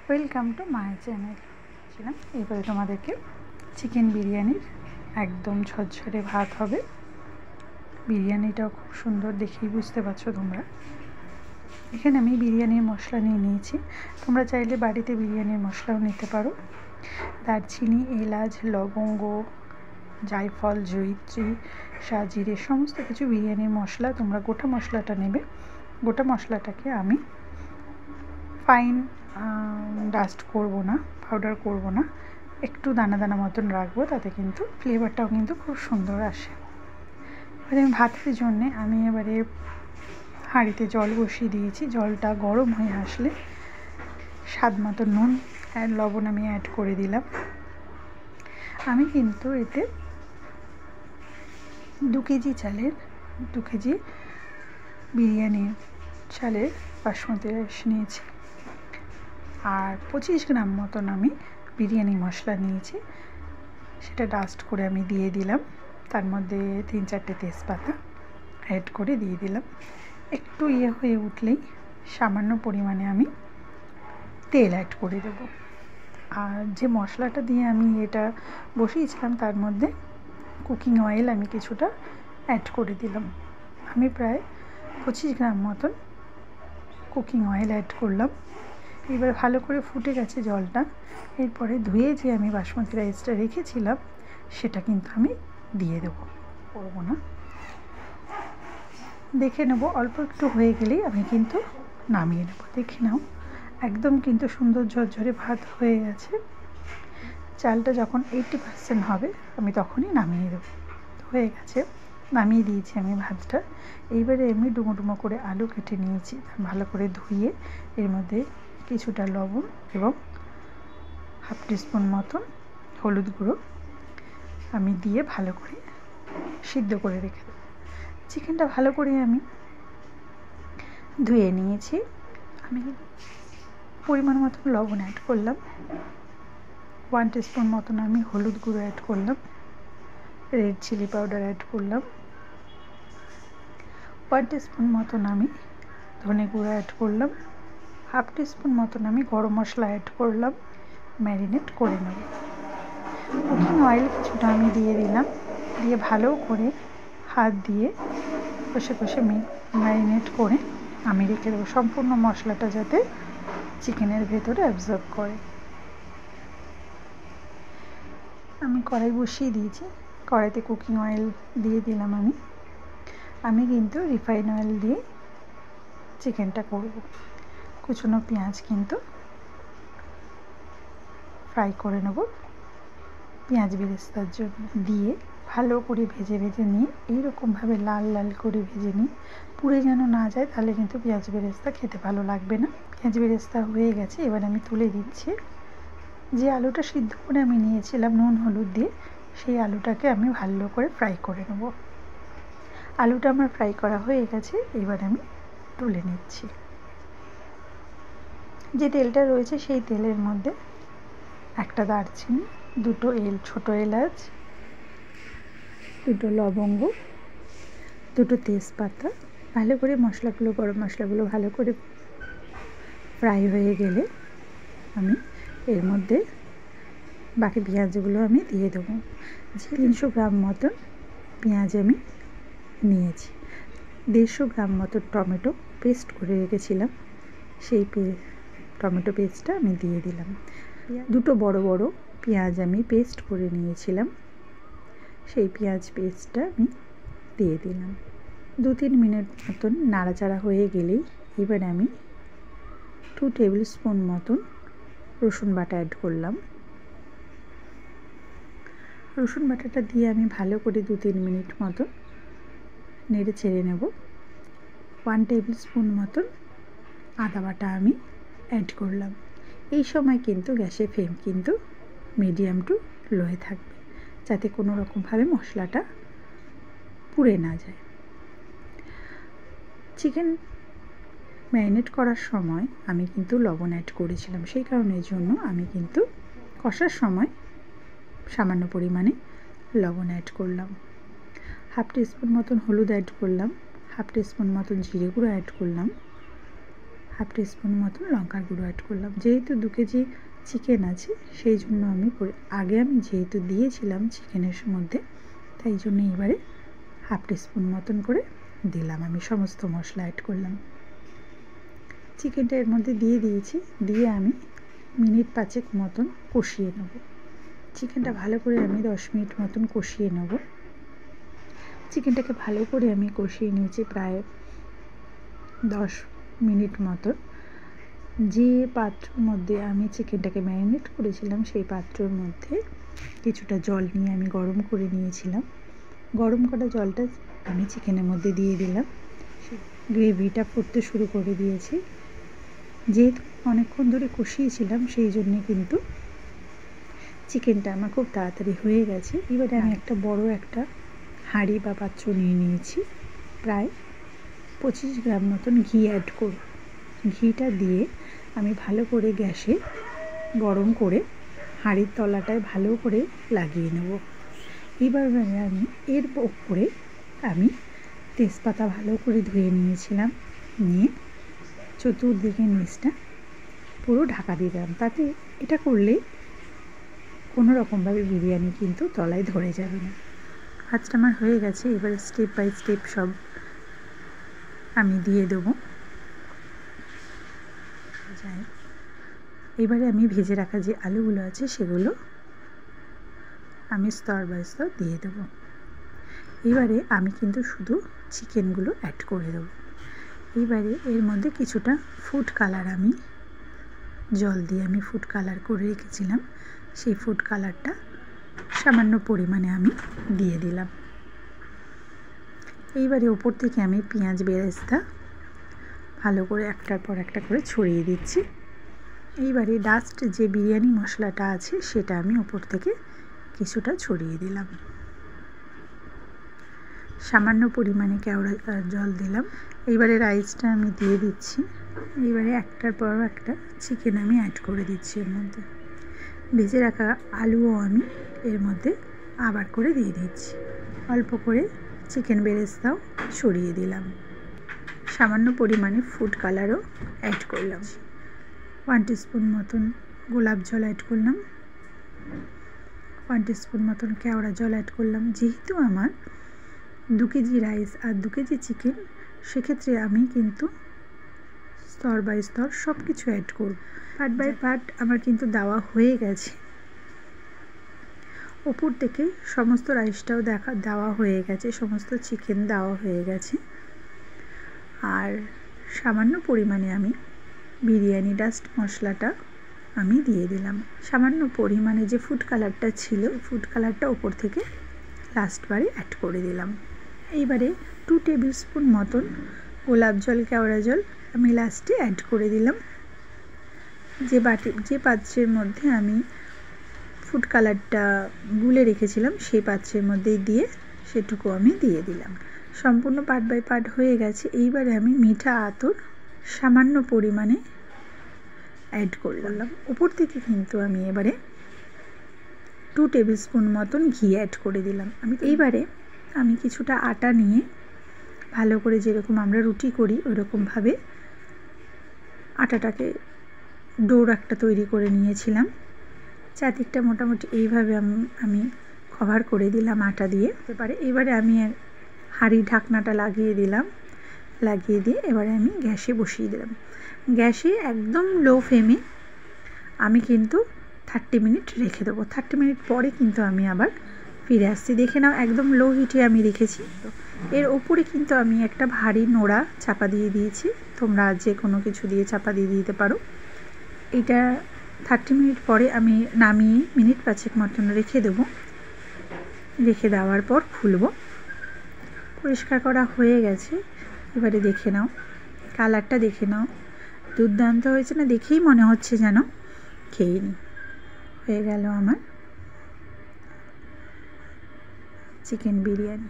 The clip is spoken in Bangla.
Welcome to my channel. এবারে তোমাদেরকে চিকেন বিরিয়ানির একদম ঝরঝরে ভাত হবে। বিরিয়ানিটাও খুব সুন্দর, দেখেই বুঝতে পারছো তোমরা। এখানে আমি বিরিয়ানির মশলা নিয়ে নিয়েছি। তোমরা চাইলে বাড়িতে বিরিয়ানির মশলাও নিতে পারো। দারচিনি, এলাচ, লবঙ্গ, জায়ফল, জয়িত্রী, সাজিরে সমস্ত কিছু বিরিয়ানির মশলা। তোমরা গোটা মশলাটা নেবে। গোটা মশলাটাকে আমি ফাইন ডাস্ট করব না, পাউডার করব না, একটু দানা দানা মতন রাখবো, তাতে কিন্তু ফ্লেভারটাও কিন্তু খুব সুন্দর আসে। এবারে আমি ভাতের জন্যে এবারে হাঁড়িতে জল বসিয়ে দিয়েছি। জলটা গরম হয়ে আসলে স্বাদ মতো নুন আর লবণ আমি অ্যাড করে দিলাম। আমি কিন্তু এতে 2 কেজি চালের 2 কেজি বিরিয়ানির চালের বাসমতি রাইস নিয়েছি, আর 25 গ্রাম মতন আমি বিরিয়ানি মশলা নিয়েছি। সেটা ডাস্ট করে আমি দিয়ে দিলাম। তার মধ্যে 3-4টে তেজপাতা অ্যাড করে দিয়ে দিলাম। একটু হয়ে উঠলেই সামান্য পরিমাণে আমি তেল অ্যাড করে দেব। আর যে মশলাটা দিয়ে আমি এটা বসিয়েছিলাম তার মধ্যে কুকিং অয়েল আমি কিছুটা অ্যাড করে দিলাম। আমি প্রায় 25 গ্রাম মতন কুকিং অয়েল অ্যাড করলাম। এবার ভালো করে ফুটে গেছে জলটা। এরপরে ধুয়ে যে আমি বাসমতি রাইসটা রেখেছিলাম সেটা কিন্তু আমি দিয়ে দেবো, করবো না, দেখে নেব। অল্প একটু হয়ে গেলেই আমি কিন্তু নামিয়ে নেব। দেখে নাও, একদম কিন্তু সুন্দর ঝরঝরে ভাত হয়ে গেছে। চালটা যখন 80% হবে আমি তখনই নামিয়ে দেবো। হয়ে গেছে, নামিয়ে দিয়েছি আমি ভাতটা। এইবারে এমনি ডুমো ডুমো করে আলু কেটে নিয়েছি, ভালো করে ধুয়ে এর মধ্যে কিছুটা লবণ এবং 1/2 টিস্পুন মতন হলুদ গুঁড়ো আমি দিয়ে ভালো করে সিদ্ধ করে রেখে দেবো। চিকেনটা ভালো করে আমি ধুয়ে নিয়েছি। আমি পরিমাণ মতন লবণ অ্যাড করলাম, 1 টিস্পুন মতন আমি হলুদ গুঁড়ো অ্যাড করলাম, রেড চিলি পাউডার অ্যাড করলাম, 1 টিস্পুন মতন আমি ধনে গুঁড়ো অ্যাড করলাম, 1/2 টিস্পুন মতন আমি গরম মশলা অ্যাড করলাম। ম্যারিনেট করে নেব। কুকিং অয়েল কিছুটা আমি দিয়ে দিলাম, দিয়ে ভালো করে হাত দিয়ে কষে কষে ম্যারিনেট করে আমি রেখে দেবো, সম্পূর্ণ মশলাটা যাতে চিকেনের ভেতরে অ্যাবজর্ব করে। আমি কড়াই বসিয়ে দিয়েছি, কড়াইতে কুকিং অয়েল দিয়ে দিলাম। আমি কিন্তু রিফাইন অয়েল দিয়ে চিকেনটা করব। কুচনো পেঁয়াজ কিন্তু ফ্রাই করে নেব পেঁয়াজ বেরেস্তার জন্য, দিয়ে ভালো করে ভেজে ভেজে নিয়ে এইরকমভাবে লাল লাল করে ভেজে নিই, পুড়ে যেন না যায়, তাহলে কিন্তু পেঁয়াজ বেরেস্তা খেতে ভালো লাগবে না। পেঁয়াজ বেরেস্তা হয়ে গেছে, এবার আমি তুলে দিচ্ছি। যে আলুটা সিদ্ধ করে আমি নিয়েছিলাম নুন হলুদ দিয়ে, সেই আলুটাকে আমি ভালো করে ফ্রাই করে নেব। আলুটা আমার ফ্রাই করা হয়ে গেছে, এবার আমি তুলে নিচ্ছি। যে তেলটা রয়েছে সেই তেলের মধ্যে একটা দারচিনি, 2টো ছোটো এলাচ, 2টো লবঙ্গ, 2টো তেজপাতা, ভালো করে মশলাগুলো, গরম মশলাগুলো ভালো করে ফ্রাই হয়ে গেলে আমি এর মধ্যে বাকি পেঁয়াজগুলো আমি দিয়ে দেবো। যে 300 গ্রাম মতন পেঁয়াজ আমি নিয়েছি, 150 গ্রাম মতো টমেটো পেস্ট করে রেখেছিলাম, সেই টমেটো পেস্টটা আমি দিয়ে দিলাম। 2টো বড় বড় পেঁয়াজ আমি পেস্ট করে নিয়েছিলাম, সেই পেঁয়াজ পেস্টটা আমি দিয়ে দিলাম। 2-3 মিনিট মতন নাড়াচাড়া হয়ে গেলেই এবার আমি 2 টেবিল স্পুন মতন রসুন বাটা অ্যাড করলাম। রসুন বাটাটা দিয়ে আমি ভালো করে 2-3 মিনিট মতন নেড়ে ছেড়ে নেব। 1 টেবিল স্পুন মতন আদা বাটা আমি অ্যাড করলাম। এই সময় কিন্তু গ্যাসের ফ্লেম কিন্তু মিডিয়াম টু লোয়ে থাকবে, যাতে কোনো রকমভাবে মশলাটা পুড়ে না যায়। চিকেন ম্যারিনেট করার সময় আমি কিন্তু লবণ অ্যাড করেছিলাম, সেই কারণের জন্য আমি কিন্তু কষার সময় সামান্য পরিমাণে লবণ অ্যাড করলাম। 1/2 টিস্পুন মতন হলুদ অ্যাড করলাম, 1/2 টিস্পুন মতন জিরে গুঁড়ো অ্যাড করলাম, হাফ টিস্পুন মতো লঙ্কার গুঁড়ো অ্যাড করলাম। যেহেতু 2 কেজি চিকেন আছে সেই জন্য আমি আগে যেহেতু দিয়েছিলাম চিকেনের মধ্যে, তাই জন্য এবারে হাফ টিস্পুন মতন করে দিলাম। আমি সমস্ত মশলা অ্যাড করলাম, চিকেনটা এর মধ্যে দিয়ে দিয়েছি। দিয়ে আমি মিনিট 5 মতন কষিয়ে নেব। চিকেনটা ভালো করে আমি 10 মিনিট মতন কষিয়ে নেব। চিকেনটাকে ভালো করে আমি কষিয়ে নিয়েছি প্রায় 10 মিনিট মতো। যে পাত্রের মধ্যে আমি চিকেনটাকে ম্যারিনেট করেছিলাম সেই পাত্রের মধ্যে কিছুটা জল নিয়ে আমি গরম করে নিয়েছিলাম। গরম করা জলটা আমি চিকেনের মধ্যে দিয়ে দিলাম। গ্রেভিটা ফুটতে শুরু করে দিয়েছি। যেহেতু অনেকক্ষণ ধরে কষিয়েছিলাম সেই জন্যে কিন্তু চিকেনটা আমার খুব তাড়াতাড়ি হয়ে গেছে। এবারে আমি একটা বড় একটা হাঁড়ি বা পাত্র নিয়ে নিয়েছি। প্রায় 25 গ্রাম মতন ঘি অ্যাড করব। ঘিটা দিয়ে আমি ভালো করে গ্যাসে গরম করে হাঁড়ির তলাটায় ভালো করে লাগিয়ে নেব। এবার আমি এর উপরে আমি তেজপাতা ভালো করে ধুয়ে নিয়েছিলাম, নিয়ে চতুর্দিকে নিচটা পুরো ঢাকা দিয়ে দিলাম। তাতে এটা করলে কোনো রকমভাবে বিরিয়ানি কিন্তু তলায় ধরে যাবে না। কাজটা আমার হয়ে গেছে। এবার স্টেপ বাই স্টেপ সব আমি দিয়ে দেবো। এবারে আমি ভেজে রাখা যে আলুগুলো আছে সেগুলো আমি স্তর বাই স্তর দিয়ে দেবো। এবারে আমি কিন্তু শুধু চিকেনগুলো অ্যাড করে দেবো। এবারে এর মধ্যে কিছুটা ফুড কালার আমি জল দিয়ে আমি ফুড কালার করে রেখেছিলাম, সেই ফুড কালারটা সামান্য পরিমাণে আমি দিয়ে দিলাম। এইবারে ওপর থেকে আমি পেঁয়াজ বেরেস্তা ভালো করে একটার পর একটা করে ছড়িয়ে দিচ্ছি। এইবারে লাস্ট যে বিরিয়ানি মশলাটা আছে সেটা আমি ওপর থেকে কিছুটা ছড়িয়ে দিলাম। সামান্য পরিমাণে কেওড়া জল দিলাম। এইবারে রাইসটা আমি দিয়ে দিচ্ছি। এইবারে একটার পর একটা চিকেন আমি অ্যাড করে দিচ্ছি এর মধ্যে। ভেজে রাখা আলুও আমি এর মধ্যে আবার করে দিয়ে দিচ্ছি। অল্প করে চিকেন বেরেস্তাও ছড়িয়ে দিলাম। সামান্য পরিমাণে ফুড কালারও অ্যাড করলাম। 1 টিস্পুন মতন গোলাপ জল অ্যাড করলাম, 1 টিস্পুন মতন কেওড়া জল অ্যাড করলাম। যেহেতু আমার 2 কেজি রাইস আর 2 কেজি চিকেন, সেক্ষেত্রে আমি কিন্তু স্তর বাই স্তর সব কিছু অ্যাড করব। পার্ট বাই পার্ট আমার কিন্তু দেওয়া হয়ে গেছে। ওপর থেকে সমস্ত রাইসটাও দেওয়া হয়ে গেছে, সমস্ত চিকেন দেওয়া হয়ে গেছে। আর সামান্য পরিমাণে আমি বিরিয়ানি ডাস্ট মশলাটা আমি দিয়ে দিলাম। সামান্য পরিমাণে যে ফুড কালারটা ছিল, ফুড কালারটা ওপর থেকে লাস্টবারে অ্যাড করে দিলাম। এইবারে 2 টেবিল স্পুন মতন গোলাপ জল কেওড়া জল আমি লাস্টে অ্যাড করে দিলাম। যে পাত্রের মধ্যে আমি ফুড কালারটা গুলে রেখেছিলাম সেই পাত্রের মধ্যেই দিয়ে সেটুকু আমি দিয়ে দিলাম। সম্পূর্ণ পার্ট বাই পার্ট হয়ে গেছে। এইবারে আমি মিঠা আতর সামান্য পরিমাণে অ্যাড করলাম। উপর থেকে কিন্তু আমি এবারে 2 টেবিল স্পুন মতন ঘি অ্যাড করে দিলাম। এইবারে আমি কিছুটা আটা নিয়ে ভালো করে যেরকম আমরা রুটি করি ওইরকমভাবে আটাটাকে ডোর একটা তৈরি করে নিয়েছিলাম। চারদিকটা মোটামুটি এইভাবে আমি কভার করে দিলাম আটা দিয়ে হতে পারে। এবারে আমি হাঁড়ির ঢাকনাটা লাগিয়ে দিলাম। লাগিয়ে দিয়ে এবারে আমি গ্যাসে বসিয়ে দিলাম। গ্যাসে একদম লো ফ্লেমে আমি কিন্তু 30 মিনিট রেখে দেবো। 30 মিনিট পরে কিন্তু আমি আবার ফিরে আসছি। দেখে নাও একদম লো হিটে আমি রেখেছি। এর ওপরে কিন্তু আমি একটা ভারী নোড়া চাপা দিয়ে দিয়েছি। তোমরা যে কোনো কিছু দিয়ে চাপা দিয়ে দিতে পারো। এটা 30 মিনিট পরে আমি নামিয়ে মিনিট 5 মতন রেখে দেবো। রেখে দেওয়ার পর খুলবো। পরিষ্কার করা হয়ে গেছে। এবারে দেখে নাও, কালারটা দেখে নাও, দুর্দান্ত হয়েছে না? দেখেই মনে হচ্ছে যেন খেয়ে নিই। হয়ে গেল আমার চিকেন বিরিয়ানি।